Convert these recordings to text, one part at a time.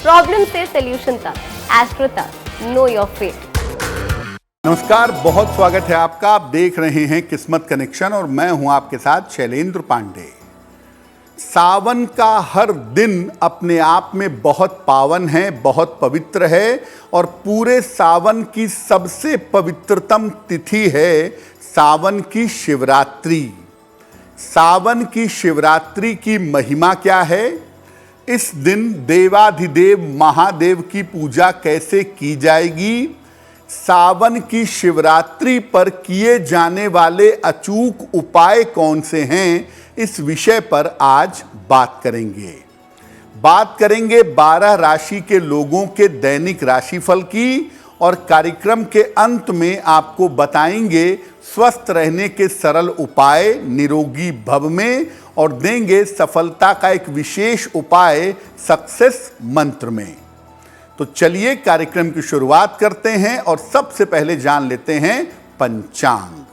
Problem से solution तक, astro तक, नो योर फेट। नमस्कार, बहुत स्वागत है आपका। आप देख रहे हैं किस्मत कनेक्शन और मैं हूं आपके साथ शैलेंद्र पांडे। सावन का हर दिन अपने आप में बहुत पावन है, बहुत पवित्र है और पूरे सावन की सबसे पवित्रतम तिथि है सावन की शिवरात्रि। सावन की शिवरात्रि की महिमा क्या है? इस दिन देवाधिदेव महादेव की पूजा कैसे की जाएगी? सावन की शिवरात्रि पर किए जाने वाले अचूक उपाय कौन से हैं? इस विषय पर आज बात करेंगे। 12 राशि के लोगों के दैनिक राशिफल की और कार्यक्रम के अंत में आपको बताएंगे स्वस्थ रहने के सरल उपाय निरोगी भव में और देंगे सफलता का एक विशेष उपाय सक्सेस मंत्र में। तो चलिए कार्यक्रम की शुरुआत करते हैं और सबसे पहले जान लेते हैं पंचांग।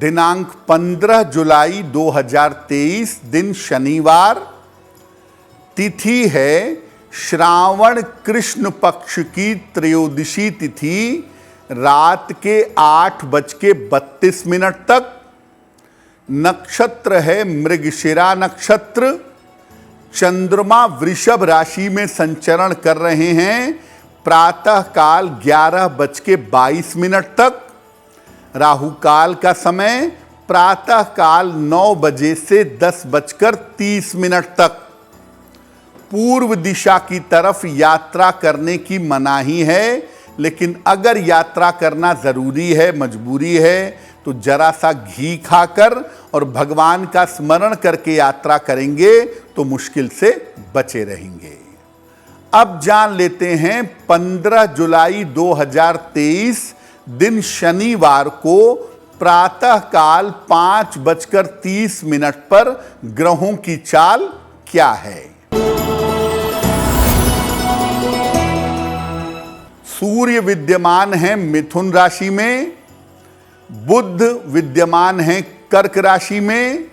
दिनांक 15 जुलाई 2023, दिन शनिवार, तिथि है श्रावण कृष्ण पक्ष की त्रयोदशी तिथि, रात के 8:32 तक। नक्षत्र है मृगशिरा नक्षत्र। चंद्रमा वृषभ राशि में संचरण कर रहे हैं प्रातः काल 11:22 तक। राहु काल का समय प्रातः काल 9 बजे से 10:30 तक। पूर्व दिशा की तरफ यात्रा करने की मनाही है, लेकिन अगर यात्रा करना जरूरी है, मजबूरी है, तो जरा सा घी खाकर और भगवान का स्मरण करके यात्रा करेंगे तो मुश्किल से बचे रहेंगे। अब जान लेते हैं 15 जुलाई 2023, दिन शनिवार को प्रातः काल 5:30 पर ग्रहों की चाल क्या है। सूर्य विद्यमान है मिथुन राशि में, बुध विद्यमान है कर्क राशि में,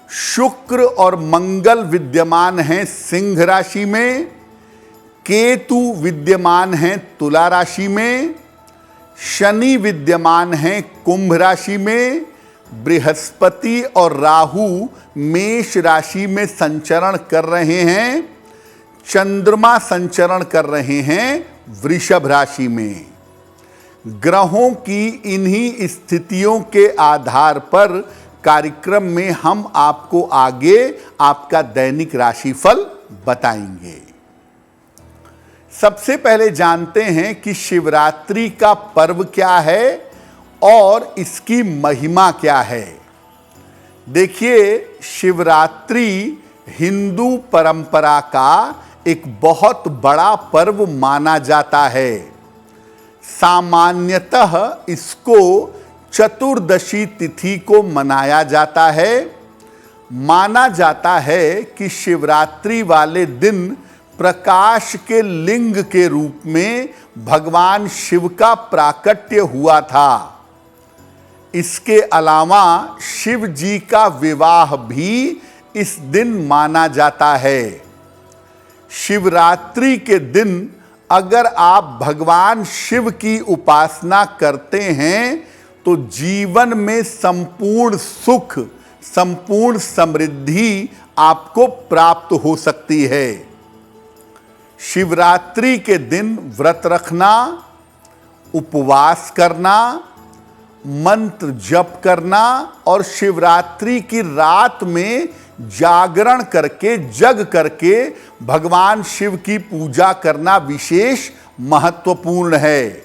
शुक्र और मंगल विद्यमान है सिंह राशि में, केतु विद्यमान है तुला राशि में, शनि विद्यमान है कुंभ राशि में, बृहस्पति और राहु मेष राशि में संचरण कर रहे हैं, चंद्रमा संचरण कर रहे हैं वृषभ राशि में। ग्रहों की इन्हीं स्थितियों के आधार पर कार्यक्रम में हम आपको आगे आपका दैनिक राशिफल बताएंगे। सबसे पहले जानते हैं कि शिवरात्रि का पर्व क्या है और इसकी महिमा क्या है। देखिए, शिवरात्रि हिंदू परंपरा का एक बहुत बड़ा पर्व माना जाता है। सामान्यतः इसको चतुर्दशी तिथि को मनाया जाता है। माना जाता है कि शिवरात्रि वाले दिन प्रकाश के लिंग के रूप में भगवान शिव का प्राकट्य हुआ था। इसके अलावा शिव जी का विवाह भी इस दिन माना जाता है। शिवरात्रि के दिन अगर आप भगवान शिव की उपासना करते हैं तो जीवन में संपूर्ण सुख, संपूर्ण समृद्धि आपको प्राप्त हो सकती है। शिवरात्रि के दिन व्रत रखना, उपवास करना, मंत्र जप करना और शिवरात्रि की रात में जागरण करके, जग करके भगवान शिव की पूजा करना विशेष महत्वपूर्ण है।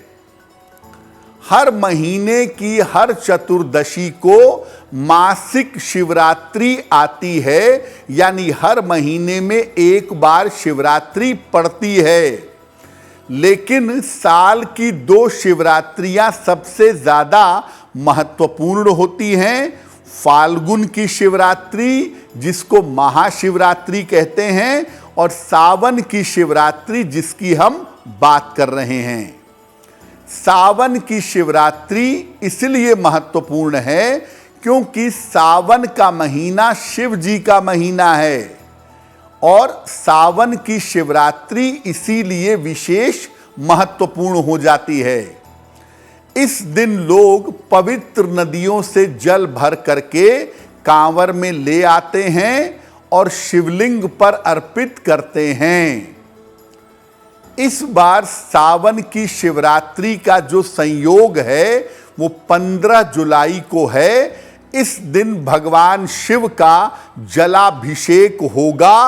हर महीने की हर चतुर्दशी को मासिक शिवरात्रि आती है, यानी हर महीने में एक बार शिवरात्रि पड़ती है। लेकिन साल की 2 शिवरात्रियां सबसे ज्यादा महत्वपूर्ण होती हैं। फाल्गुन की शिवरात्रि, जिसको महाशिवरात्रि कहते हैं, और सावन की शिवरात्रि, जिसकी हम बात कर रहे हैं। सावन की शिवरात्रि इसलिए महत्वपूर्ण है क्योंकि सावन का महीना शिव जी का महीना है और सावन की शिवरात्रि इसीलिए विशेष महत्वपूर्ण हो जाती है। इस दिन लोग पवित्र नदियों से जल भर करके कांवर में ले आते हैं और शिवलिंग पर अर्पित करते हैं। इस बार सावन की शिवरात्रि का जो संयोग है वो 15 जुलाई को है। इस दिन भगवान शिव का जलाभिषेक होगा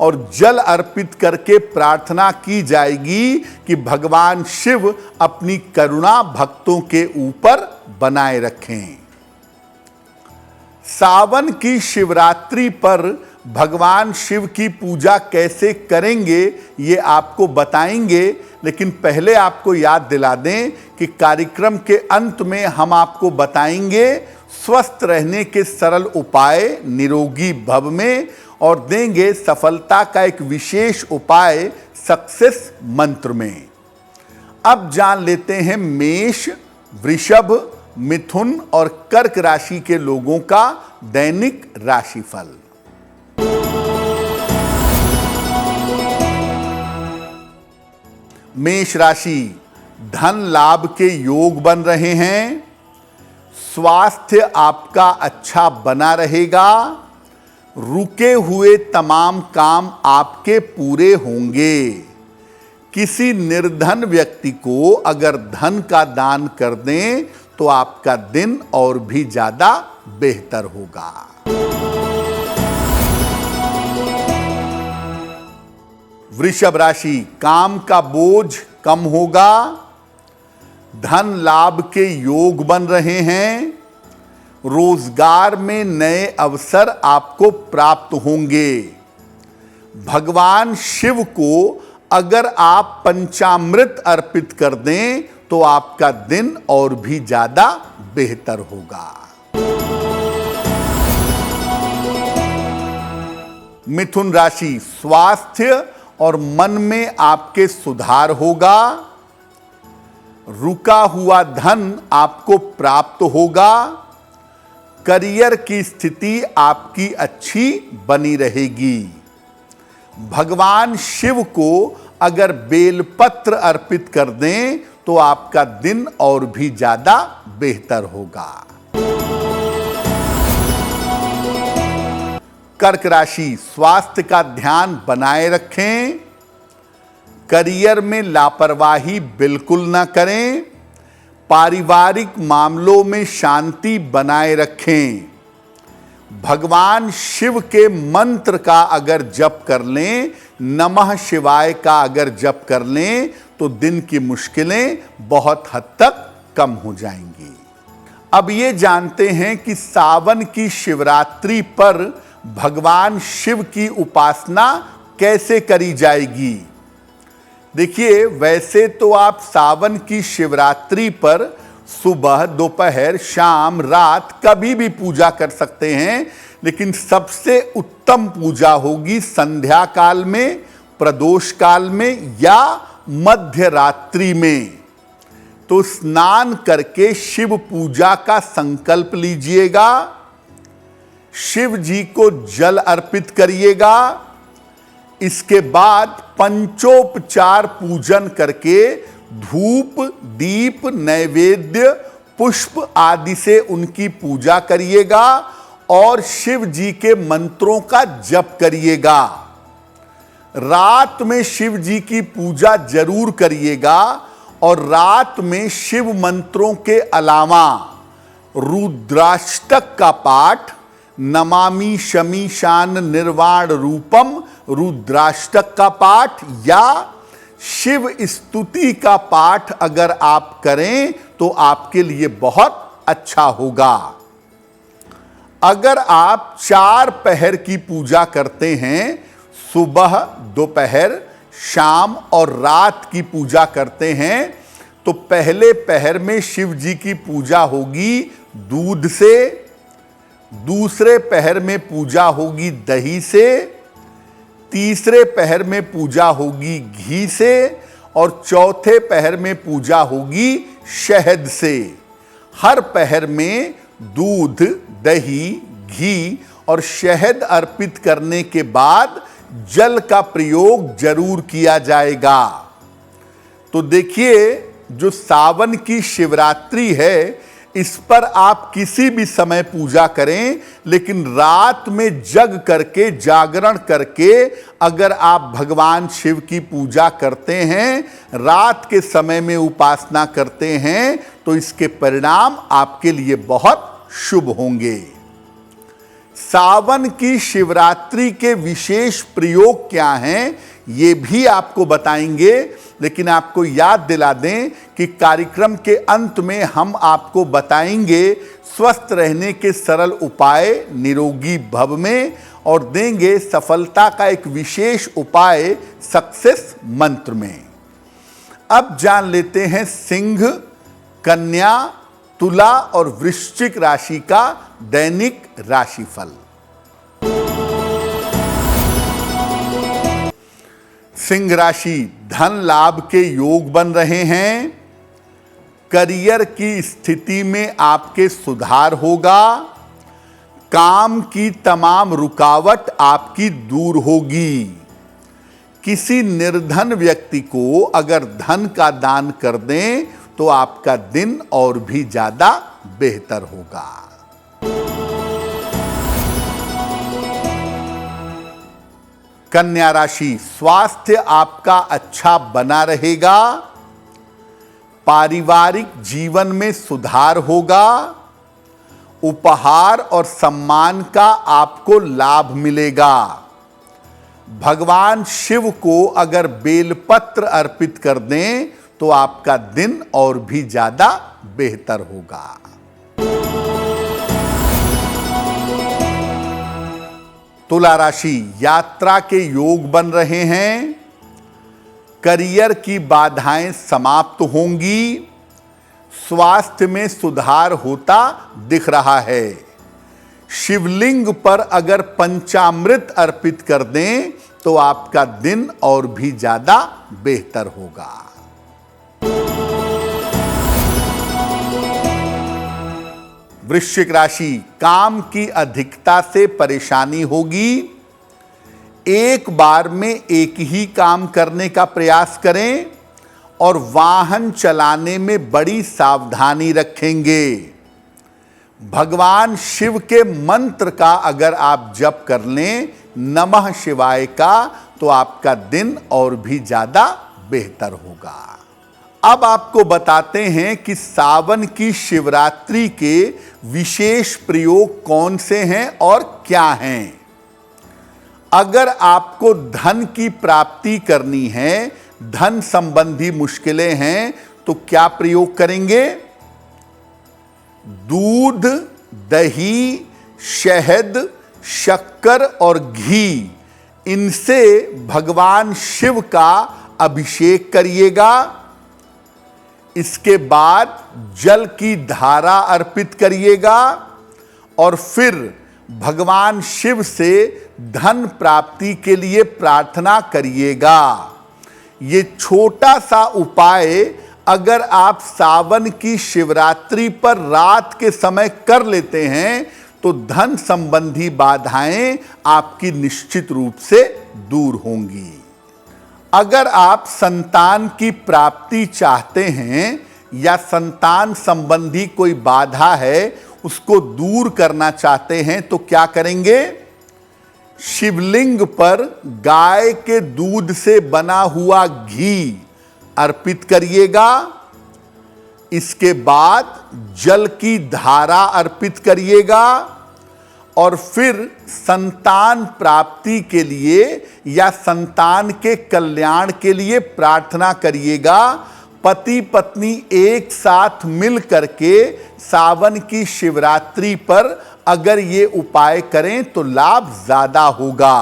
और जल अर्पित करके प्रार्थना की जाएगी कि भगवान शिव अपनी करुणा भक्तों के ऊपर बनाए रखें। सावन की शिवरात्रि पर भगवान शिव की पूजा कैसे करेंगे ये आपको बताएंगे, लेकिन पहले आपको याद दिला दें कि कार्यक्रम के अंत में हम आपको बताएंगे स्वस्थ रहने के सरल उपाय निरोगी भव में और देंगे सफलता का एक विशेष उपाय सक्सेस मंत्र में। अब जान लेते हैं मेष, वृषभ, मिथुन और कर्क राशि के लोगों का दैनिक राशिफल। मेष राशि, धन लाभ के योग बन रहे हैं। स्वास्थ्य आपका अच्छा बना रहेगा। रुके हुए तमाम काम आपके पूरे होंगे। किसी निर्धन व्यक्ति को अगर धन का दान कर दें तो आपका दिन और भी ज्यादा बेहतर होगा। वृषभ राशि, काम का बोझ कम होगा। धन लाभ के योग बन रहे हैं। रोजगार में नए अवसर आपको प्राप्त होंगे। भगवान शिव को अगर आप पंचामृत अर्पित कर दें तो आपका दिन और भी ज्यादा बेहतर होगा। मिथुन राशि, स्वास्थ्य और मन में आपके सुधार होगा। रुका हुआ धन आपको प्राप्त होगा। करियर की स्थिति आपकी अच्छी बनी रहेगी। भगवान शिव को अगर बेलपत्र अर्पित कर दें तो आपका दिन और भी ज्यादा बेहतर होगा। कर्क राशि, स्वास्थ्य का ध्यान बनाए रखें। करियर में लापरवाही बिल्कुल ना करें। पारिवारिक मामलों में शांति बनाए रखें। भगवान शिव के मंत्र का अगर जप कर लें, नमः शिवाय का अगर जप कर लें तो दिन की मुश्किलें बहुत हद तक कम हो जाएंगी। अब ये जानते हैं कि सावन की शिवरात्रि पर भगवान शिव की उपासना कैसे करी जाएगी। देखिए, वैसे तो आप सावन की शिवरात्रि पर सुबह, दोपहर, शाम, रात कभी भी पूजा कर सकते हैं, लेकिन सबसे उत्तम पूजा होगी संध्या काल में, प्रदोष काल में या मध्य रात्रि में। तो स्नान करके शिव पूजा का संकल्प लीजिएगा। शिव जी को जल अर्पित करिएगा। इसके बाद पंचोपचार पूजन करके धूप, दीप, नैवेद्य, पुष्प आदि से उनकी पूजा करिएगा और शिव जी के मंत्रों का जप करिएगा। रात में शिव जी की पूजा जरूर करिएगा और रात में शिव मंत्रों के अलावा रुद्राष्टक का पाठ, नमामि शमीशान निर्वाण रूपम रुद्राष्टक का पाठ या शिव स्तुति का पाठ अगर आप करें तो आपके लिए बहुत अच्छा होगा। अगर आप 4 पहर की पूजा करते हैं, सुबह, दोपहर, शाम और रात की पूजा करते हैं, तो पहले पहर में शिव जी की पूजा होगी दूध से, दूसरे पहर में पूजा होगी दही से, तीसरे पहर में पूजा होगी घी से और चौथे पहर में पूजा होगी शहद से। हर पहर में दूध, दही, घी और शहद अर्पित करने के बाद जल का प्रयोग जरूर किया जाएगा। तो देखिए, जो सावन की शिवरात्रि है, इस पर आप किसी भी समय पूजा करें, लेकिन रात में जग करके, जागरण करके अगर आप भगवान शिव की पूजा करते हैं, रात के समय में उपासना करते हैं, तो इसके परिणाम आपके लिए बहुत शुभ होंगे। सावन की शिवरात्रि के विशेष प्रयोग क्या हैं, ये भी आपको बताएंगे, लेकिन आपको याद दिला दें कि कार्यक्रम के अंत में हम आपको बताएंगे स्वस्थ रहने के सरल उपाय निरोगी भव में, और देंगे सफलता का एक विशेष उपाय सक्सेस मंत्र में। अब जान लेते हैं सिंह, कन्या, तुला और वृश्चिक राशि का दैनिक राशिफल। सिंह राशि, धन लाभ के योग बन रहे हैं। करियर की स्थिति में आपके सुधार होगा। काम की तमाम रुकावट आपकी दूर होगी। किसी निर्धन व्यक्ति को अगर धन का दान कर दें तो आपका दिन और भी ज्यादा बेहतर होगा। कन्या राशि, स्वास्थ्य आपका अच्छा बना रहेगा। पारिवारिक जीवन में सुधार होगा। उपहार और सम्मान का आपको लाभ मिलेगा। भगवान शिव को अगर बेलपत्र अर्पित कर दें तो आपका दिन और भी ज्यादा बेहतर होगा। तुला राशि, यात्रा के योग बन रहे हैं। करियर की बाधाएं समाप्त होंगी। स्वास्थ्य में सुधार होता दिख रहा है। शिवलिंग पर अगर पंचामृत अर्पित कर दें तो आपका दिन और भी ज्यादा बेहतर होगा। वृश्चिक राशि, काम की अधिकता से परेशानी होगी। एक बार में एक ही काम करने का प्रयास करें और वाहन चलाने में बड़ी सावधानी रखेंगे। भगवान शिव के मंत्र का अगर आप जप कर लें, नमः शिवाय का, तो आपका दिन और भी ज्यादा बेहतर होगा। अब आपको बताते हैं कि सावन की शिवरात्रि के विशेष प्रयोग कौन से हैं और क्या हैं। अगर आपको धन की प्राप्ति करनी है, धन संबंधी मुश्किलें हैं, तो क्या प्रयोग करेंगे? दूध, दही, शहद, शक्कर और घी, इनसे भगवान शिव का अभिषेक करिएगा। इसके बाद जल की धारा अर्पित करिएगा और फिर भगवान शिव से धन प्राप्ति के लिए प्रार्थना करिएगा। ये छोटा सा उपाय अगर आप सावन की शिवरात्रि पर रात के समय कर लेते हैं तो धन संबंधी बाधाएं आपकी निश्चित रूप से दूर होंगी। अगर आप संतान की प्राप्ति चाहते हैं या संतान संबंधी कोई बाधा है उसको दूर करना चाहते हैं तो क्या करेंगे? शिवलिंग पर गाय के दूध से बना हुआ घी अर्पित करिएगा। इसके बाद जल की धारा अर्पित करिएगा और फिर संतान प्राप्ति के लिए या संतान के कल्याण के लिए प्रार्थना करिएगा। पति पत्नी एक साथ मिल करके सावन की शिवरात्रि पर अगर ये उपाय करें तो लाभ ज्यादा होगा।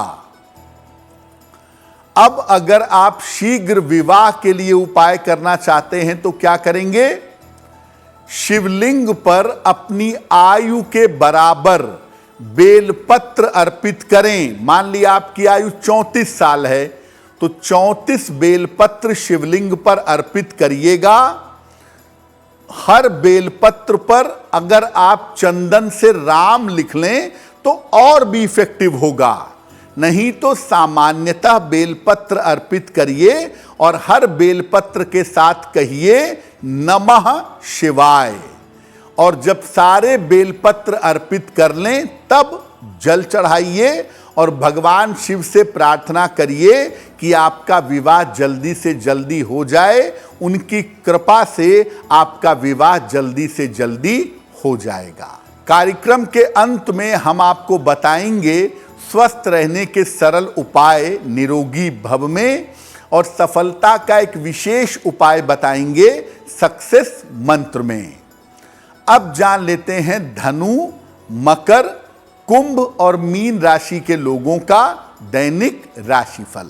अब अगर आप शीघ्र विवाह के लिए उपाय करना चाहते हैं तो क्या करेंगे? शिवलिंग पर अपनी आयु के बराबर बेलपत्र अर्पित करें। मान लिया आपकी आयु 34 साल है तो 34 बेलपत्र शिवलिंग पर अर्पित करिएगा। हर बेलपत्र पर अगर आप चंदन से राम लिख लें तो और भी इफेक्टिव होगा। नहीं तो सामान्यतः बेलपत्र अर्पित करिए और हर बेलपत्र के साथ कहिए नमः शिवाय। और जब सारे बेलपत्र अर्पित कर लें तब जल चढ़ाइए और भगवान शिव से प्रार्थना करिए कि आपका विवाह जल्दी से जल्दी हो जाए। उनकी कृपा से आपका विवाह जल्दी से जल्दी हो जाएगा। कार्यक्रम के अंत में हम आपको बताएंगे स्वस्थ रहने के सरल उपाय निरोगी भव में, और सफलता का एक विशेष उपाय बताएंगे सक्सेस मंत्र में। अब जान लेते हैं धनु, मकर, कुंभ और मीन राशि के लोगों का दैनिक राशिफल।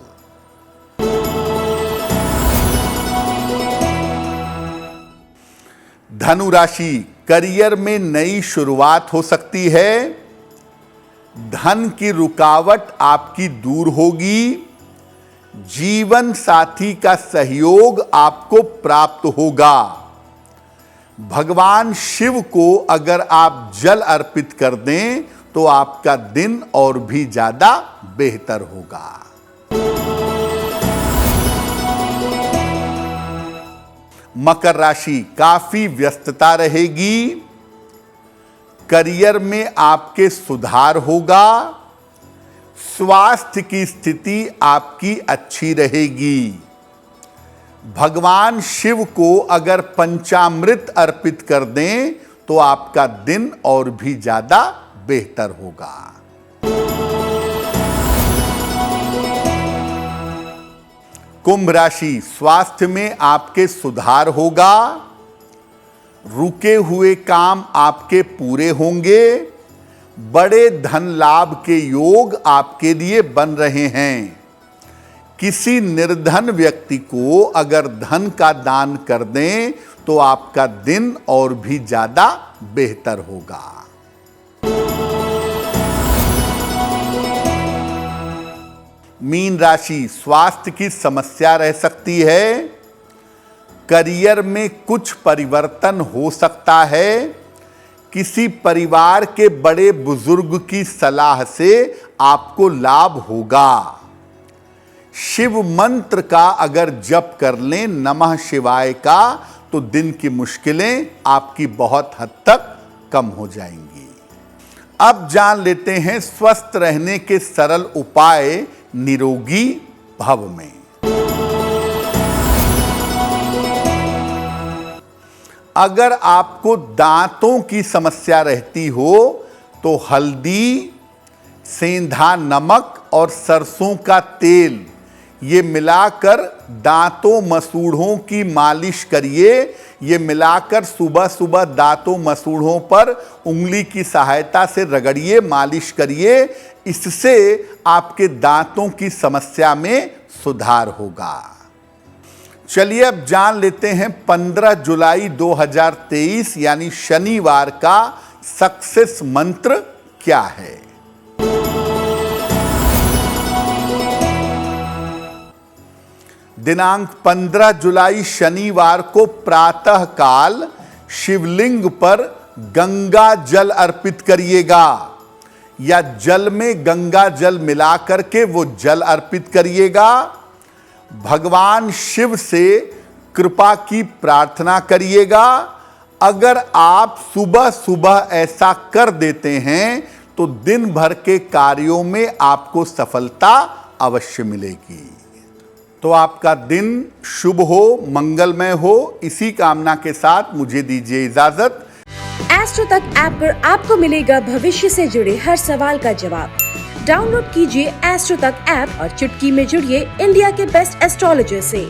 धनु राशि, करियर में नई शुरुआत हो सकती है। धन की रुकावट आपकी दूर होगी। जीवन साथी का सहयोग आपको प्राप्त होगा। भगवान शिव को अगर आप जल अर्पित कर दें तो आपका दिन और भी ज्यादा बेहतर होगा। मकर राशि, काफी व्यस्तता रहेगी। करियर में आपके सुधार होगा। स्वास्थ्य की स्थिति आपकी अच्छी रहेगी। भगवान शिव को अगर पंचामृत अर्पित कर दें तो आपका दिन और भी ज्यादा बेहतर होगा। कुंभ राशि, स्वास्थ्य में आपके सुधार होगा। रुके हुए काम आपके पूरे होंगे। बड़े धन लाभ के योग आपके लिए बन रहे हैं। किसी निर्धन व्यक्ति को अगर धन का दान कर दें तो आपका दिन और भी ज्यादा बेहतर होगा। मीन राशि, स्वास्थ्य की समस्या रह सकती है। करियर में कुछ परिवर्तन हो सकता है। किसी परिवार के बड़े बुजुर्ग की सलाह से आपको लाभ होगा। शिव मंत्र का अगर जप कर लें नमः शिवाय का तो दिन की मुश्किलें आपकी बहुत हद तक कम हो जाएंगी। अब जान लेते हैं स्वस्थ रहने के सरल उपाय निरोगी भव में। अगर आपको दांतों की समस्या रहती हो तो हल्दी, सेंधा नमक और सरसों का तेल ये मिलाकर दांतों मसूड़ों की मालिश करिए। ये मिलाकर सुबह सुबह दांतों मसूड़ों पर उंगली की सहायता से रगड़िए, मालिश करिए। इससे आपके दांतों की समस्या में सुधार होगा। चलिए अब जान लेते हैं 15 जुलाई 2023 यानी शनिवार का सक्सेस मंत्र क्या है। दिनांक 15 जुलाई शनिवार को प्रातः काल शिवलिंग पर गंगा जल अर्पित करिएगा या जल में गंगा जल मिला करके वो जल अर्पित करिएगा। भगवान शिव से कृपा की प्रार्थना करिएगा। अगर आप सुबह सुबह ऐसा कर देते हैं तो दिन भर के कार्यों में आपको सफलता अवश्य मिलेगी। तो आपका दिन शुभ हो, मंगलमय हो, इसी कामना के साथ मुझे दीजिए इजाजत। एस्ट्रो तक ऐप पर आपको मिलेगा भविष्य से जुड़े हर सवाल का जवाब। डाउनलोड कीजिए एस्ट्रो तक ऐप और चुटकी में जुड़िए इंडिया के बेस्ट एस्ट्रोलॉजर से।